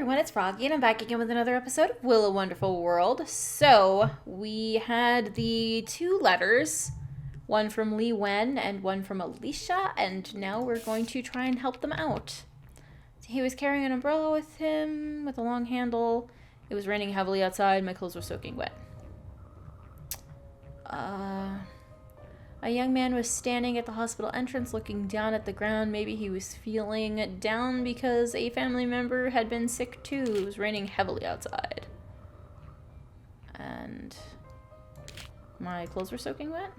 everyone, it's Froggy, and I'm back again with another episode of Will a Wonderful World. So, we had the two letters, one from Lee Wen and one from Alicia, and now we're going to try and help them out. He was carrying an umbrella with him, with a long handle. It was raining heavily outside, my clothes were soaking wet. A young man was standing at the hospital entrance looking down at the ground. Maybe he was feeling down because a family member had been sick too. It was raining heavily outside. And my clothes were soaking wet.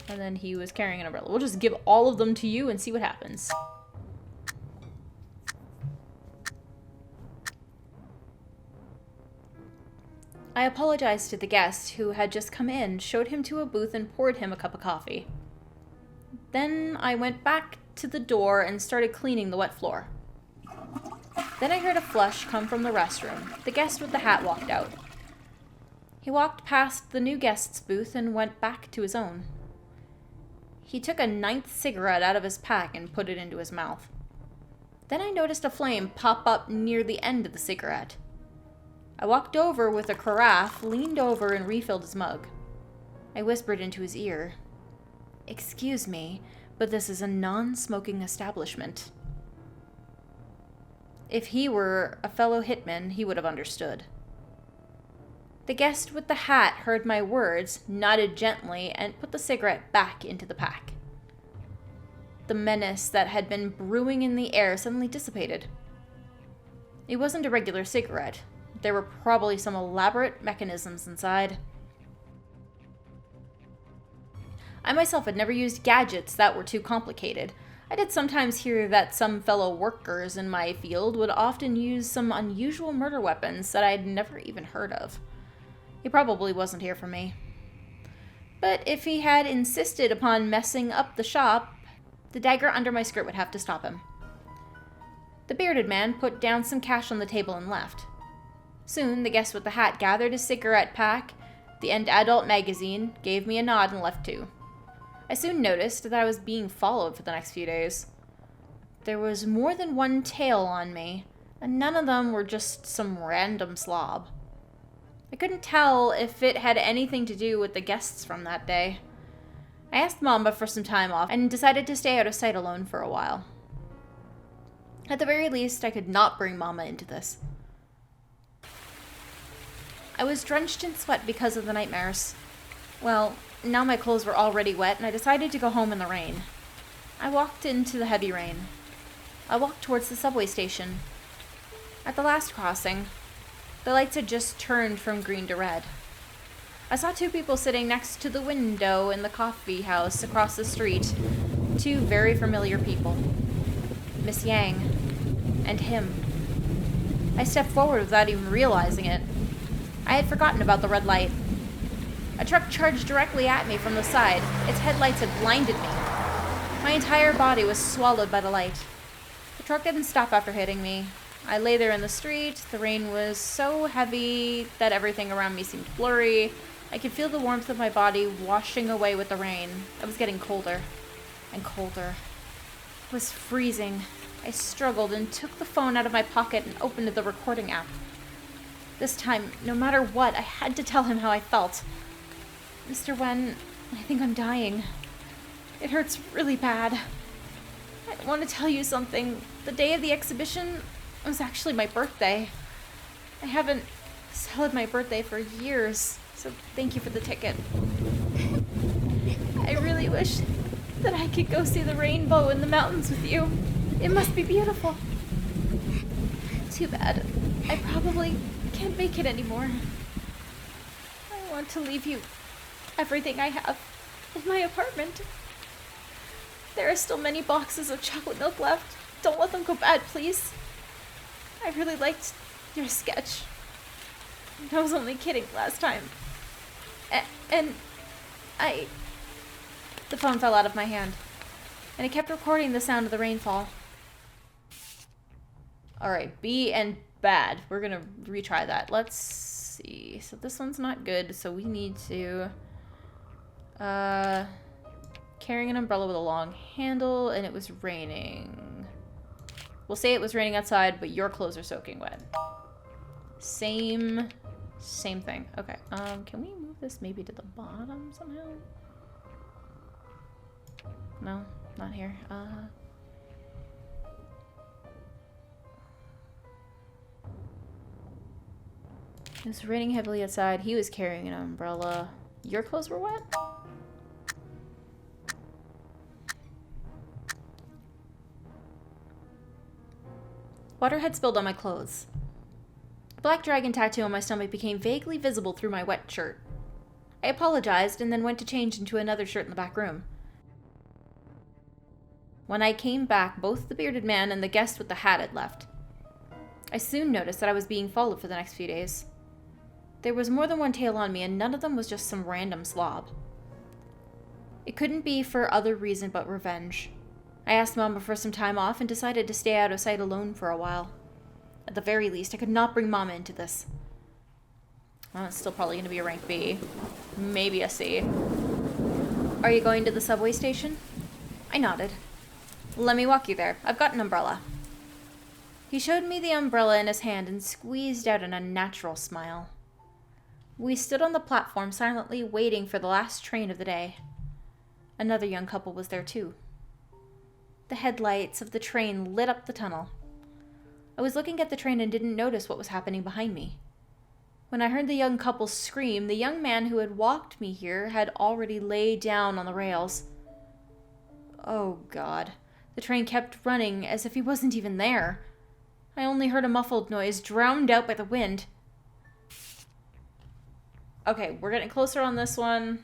And then he was carrying an umbrella. We'll just give all of them to you and see what happens. I apologized to the guest who had just come in, showed him to a booth, and poured him a cup of coffee. Then I went back to the door and started cleaning the wet floor. Then I heard a flush come from the restroom. The guest with the hat walked out. He walked past the new guest's booth and went back to his own. He took a 9th cigarette out of his pack and put it into his mouth. Then I noticed a flame pop up near the end of the cigarette. I walked over with a carafe, leaned over, and refilled his mug. I whispered into his ear, "Excuse me, but this is a non-smoking establishment." If he were a fellow hitman, he would have understood. The guest with the hat heard my words, nodded gently, and put the cigarette back into the pack. The menace that had been brewing in the air suddenly dissipated. It wasn't a regular cigarette. There were probably some elaborate mechanisms inside. I myself had never used gadgets that were too complicated. I did sometimes hear that some fellow workers in my field would often use some unusual murder weapons that I'd never even heard of. He probably wasn't here for me. But if he had insisted upon messing up the shop, the dagger under my skirt would have to stop him. The bearded man put down some cash on the table and left. Soon, the guest with the hat gathered his cigarette pack, the adult magazine, gave me a nod, and left too. I soon noticed that I was being followed for the next few days. There was more than one tail on me, and none of them were just some random slob. I couldn't tell if it had anything to do with the guests from that day. I asked Mama for some time off and decided to stay out of sight alone for a while. At the very least, I could not bring Mama into this. I was drenched in sweat because of the nightmares. Well, now my clothes were already wet, and I decided to go home in the rain. I walked into the heavy rain. I walked towards the subway station. At the last crossing, the lights had just turned from green to red. I saw two people sitting next to the window in the coffee house across the street. Two very familiar people. Miss Yang and him. I stepped forward without even realizing it. I had forgotten about the red light. A truck charged directly at me from the side. Its headlights had blinded me. My entire body was swallowed by the light. The truck didn't stop after hitting me. I lay there in the street. The rain was so heavy that everything around me seemed blurry. I could feel the warmth of my body washing away with the rain. I was getting colder and colder. It was freezing. I struggled and took the phone out of my pocket and opened the recording app. This time, no matter what, I had to tell him how I felt. "Mr. Wen, I think I'm dying. It hurts really bad. I want to tell you something. The day of the exhibition was actually my birthday. I haven't celebrated my birthday for years, so thank you for the ticket. I really wish that I could go see the rainbow in the mountains with you. It must be beautiful. Too bad. I probably can't make it anymore. I want to leave you everything I have in my apartment. There are still many boxes of chocolate milk left. Don't let them go bad, please. I really liked your sketch. I was only kidding last time. And I..." The phone fell out of my hand, and it kept recording the sound of the rainfall. Alright, B and bad. We're gonna retry that. Let's see. So this one's not good, so we need to... Carrying an umbrella with a long handle, and it was raining. We'll say it was raining outside, but your clothes are soaking wet. Same thing. Okay, can we move this maybe to the bottom somehow? No, not here. It was raining heavily outside. He was carrying an umbrella. Your clothes were wet? Water had spilled on my clothes. The black dragon tattoo on my stomach became vaguely visible through my wet shirt. I apologized and then went to change into another shirt in the back room. When I came back, both the bearded man and the guest with the hat had left. I soon noticed that I was being followed for the next few days. There was more than one tail on me, and none of them was just some random slob. It couldn't be for other reason but revenge. I asked Mama for some time off and decided to stay out of sight alone for a while. At the very least, I could not bring Mama into this. Well, it's still probably going to be a rank B. Maybe a C. Are you going to the subway station? I nodded. Let me walk you there. I've got an umbrella. He showed me the umbrella in his hand and squeezed out an unnatural smile. We stood on the platform silently waiting for the last train of the day. Another young couple was there too. The headlights of the train lit up the tunnel. I was looking at the train and didn't notice what was happening behind me. When I heard the young couple scream, the young man who had walked me here had already laid down on the rails. Oh, God. The train kept running as if he wasn't even there. I only heard a muffled noise, drowned out by the wind. Okay, we're getting closer on this one.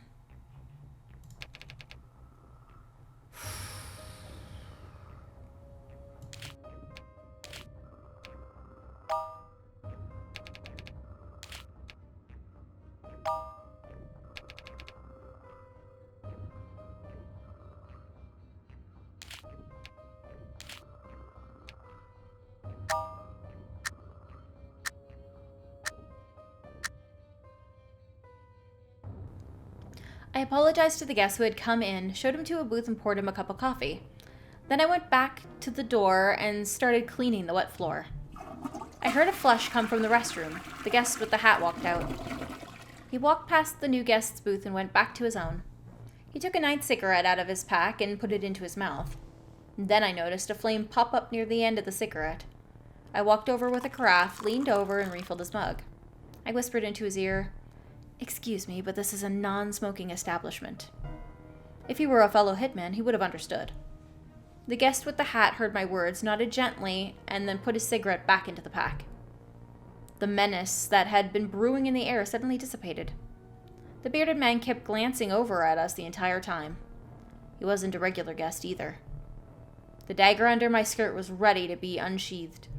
I apologized to the guest who had come in, showed him to a booth and poured him a cup of coffee. Then I went back to the door and started cleaning the wet floor. I heard a flush come from the restroom. The guest with the hat walked out. He walked past the new guest's booth and went back to his own. He took a night cigarette out of his pack and put it into his mouth. Then I noticed a flame pop up near the end of the cigarette. I walked over with a carafe, leaned over, and refilled his mug. I whispered into his ear, "Excuse me, but this is a non-smoking establishment." If he were a fellow hitman, he would have understood. The guest with the hat heard my words, nodded gently, and then put his cigarette back into the pack. The menace that had been brewing in the air suddenly dissipated. The bearded man kept glancing over at us the entire time. He wasn't a regular guest either. The dagger under my skirt was ready to be unsheathed.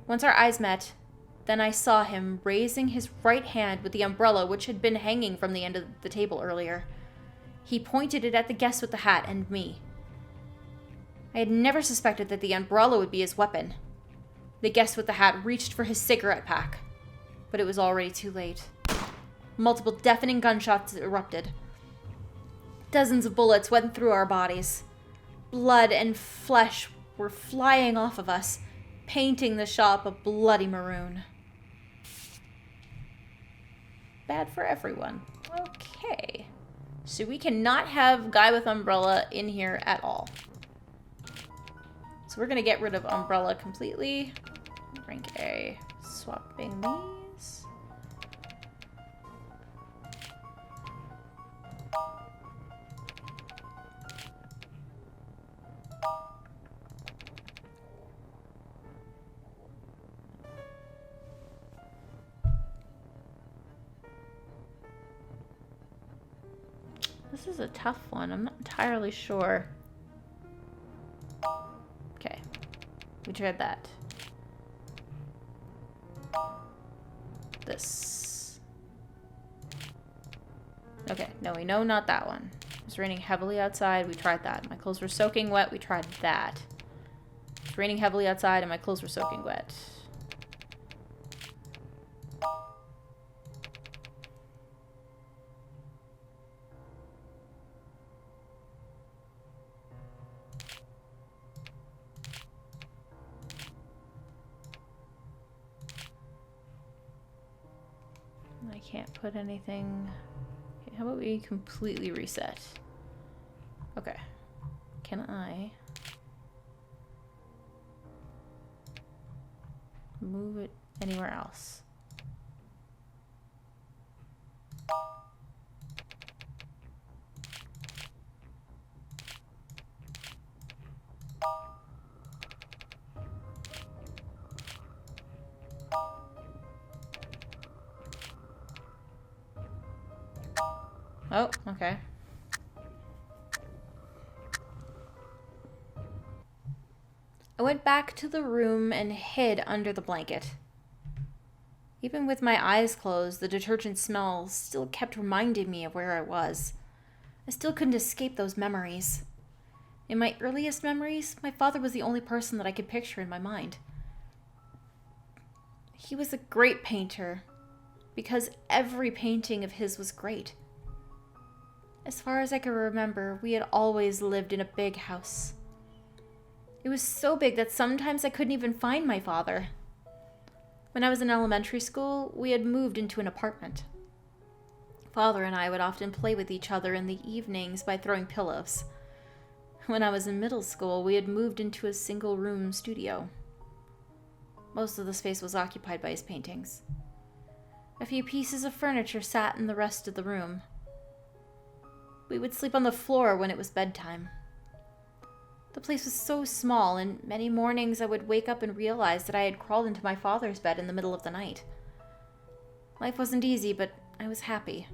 Once our eyes met, then I saw him raising his right hand with the umbrella which had been hanging from the end of the table earlier. He pointed it at the guest with the hat and me. I had never suspected that the umbrella would be his weapon. The guest with the hat reached for his cigarette pack, but it was already too late. Multiple deafening gunshots erupted. Dozens of bullets went through our bodies. Blood and flesh were flying off of us, painting the shop a bloody maroon. Bad for everyone. Okay. So we cannot have guy with umbrella in here at all. So we're going to get rid of umbrella completely. Rank A. Swapping these. This is a tough one. I'm not entirely sure. Okay. We tried that. This. Okay, no, we know not that one. It was raining heavily outside. We tried that. My clothes were soaking wet. We tried that. It's raining heavily outside and my clothes were soaking wet. can't put anything... Okay, how about we completely reset? Okay. Can I move it anywhere else? Oh, okay. I went back to the room and hid under the blanket. Even with my eyes closed, the detergent smell still kept reminding me of where I was. I still couldn't escape those memories. In my earliest memories, my father was the only person that I could picture in my mind. He was a great painter, because every painting of his was great. As far as I can remember, we had always lived in a big house. It was so big that sometimes I couldn't even find my father. When I was in elementary school, we had moved into an apartment. Father and I would often play with each other in the evenings by throwing pillows. When I was in middle school, we had moved into a single-room studio. Most of the space was occupied by his paintings. A few pieces of furniture sat in the rest of the room. We would sleep on the floor when it was bedtime. The place was so small, and many mornings I would wake up and realize that I had crawled into my father's bed in the middle of the night. Life wasn't easy, but I was happy.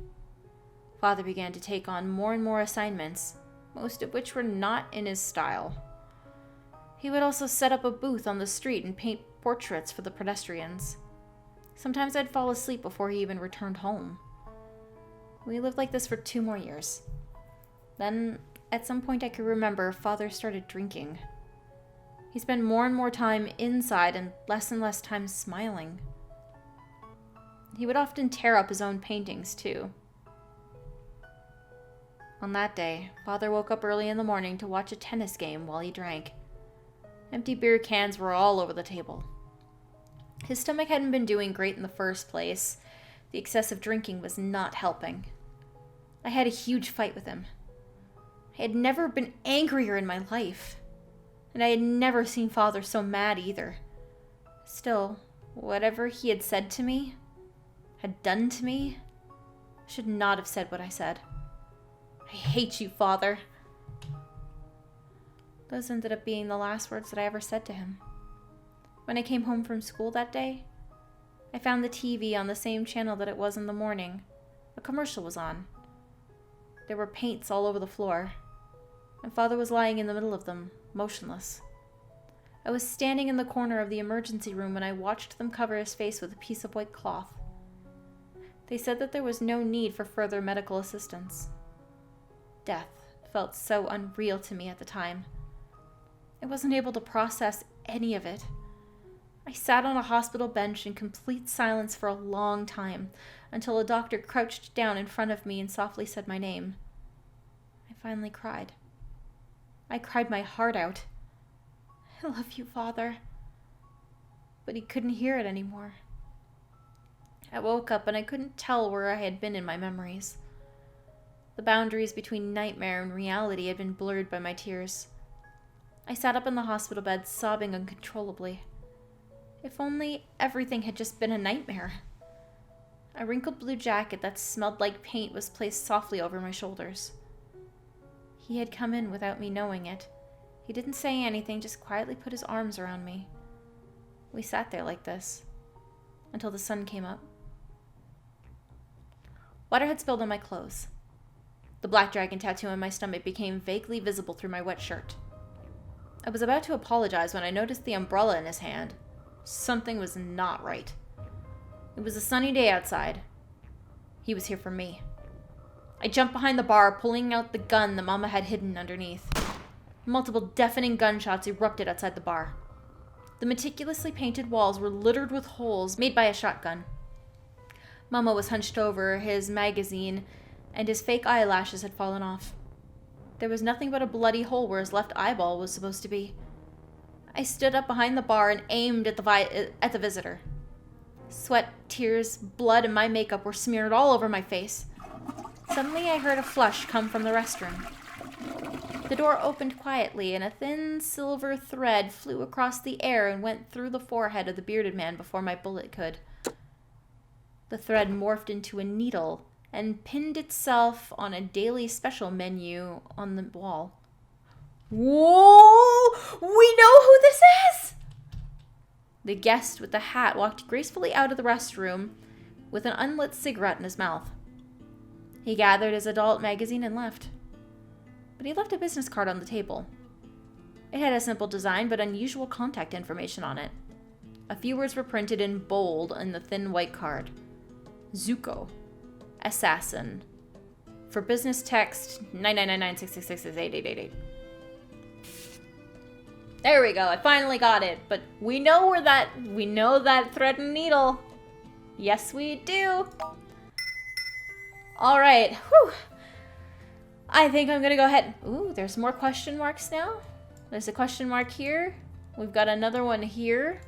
Father began to take on more and more assignments, most of which were not in his style. He would also set up a booth on the street and paint portraits for the pedestrians. Sometimes I'd fall asleep before he even returned home. We lived like this for 2 more years. Then, at some point I could remember, Father started drinking. He spent more and more time inside and less time smiling. He would often tear up his own paintings, too. On that day, Father woke up early in the morning to watch a tennis game while he drank. Empty beer cans were all over the table. His stomach hadn't been doing great in the first place. The excessive drinking was not helping. I had a huge fight with him. I had never been angrier in my life, and I had never seen Father so mad either. Still, whatever he had said to me, had done to me, I should not have said what I said. I hate you, Father. Those ended up being the last words that I ever said to him. When I came home from school that day, I found the TV on the same channel that it was in the morning. A commercial was on. There were paints all over the floor. My father was lying in the middle of them, motionless. I was standing in the corner of the emergency room when I watched them cover his face with a piece of white cloth. They said that there was no need for further medical assistance. Death felt so unreal to me at the time. I wasn't able to process any of it. I sat on a hospital bench in complete silence for a long time, until a doctor crouched down in front of me and softly said my name. I finally cried. I cried my heart out. I love you, Father. But he couldn't hear it anymore. I woke up and I couldn't tell where I had been in my memories. The boundaries between nightmare and reality had been blurred by my tears. I sat up in the hospital bed, sobbing uncontrollably. If only everything had just been a nightmare. A wrinkled blue jacket that smelled like paint was placed softly over my shoulders. He had come in without me knowing it. He didn't say anything, just quietly put his arms around me. We sat there like this, until the sun came up. Water had spilled on my clothes. The black dragon tattoo on my stomach became vaguely visible through my wet shirt. I was about to apologize when I noticed the umbrella in his hand. Something was not right. It was a sunny day outside. He was here for me. I jumped behind the bar, pulling out the gun that Mama had hidden underneath. Multiple deafening gunshots erupted outside the bar. The meticulously painted walls were littered with holes made by a shotgun. Mama was hunched over his magazine, and his fake eyelashes had fallen off. There was nothing but a bloody hole where his left eyeball was supposed to be. I stood up behind the bar and aimed at the visitor. Sweat, tears, blood, and my makeup were smeared all over my face. Suddenly, I heard a flush come from the restroom. The door opened quietly, and a thin silver thread flew across the air and went through the forehead of the bearded man before my bullet could. The thread morphed into a needle and pinned itself on a daily special menu on the wall. Whoa! We know who this is! The guest with the hat walked gracefully out of the restroom with an unlit cigarette in his mouth. He gathered his adult magazine and left. But he left a business card on the table. It had a simple design but unusual contact information on it. A few words were printed in bold on the thin white card. Zuko. Assassin. For business text, 9999666688888. There we go. I finally got it. But we know that thread and needle. Yes, we do. All right. Whew. I think I'm going to go ahead. Ooh, there's more question marks now. There's a question mark here. We've got another one here.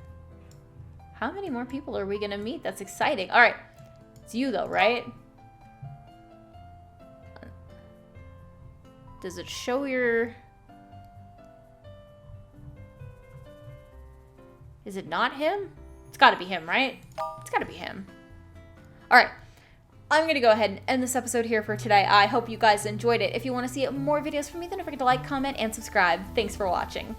How many more people are we going to meet? That's exciting. All right. It's you though, right? Does it show your... Is it not him? It's got to be him, right? It's got to be him. All right. I'm going to go ahead and end this episode here for today. I hope you guys enjoyed it. If you want to see more videos from me, then don't forget to like, comment, and subscribe. Thanks for watching.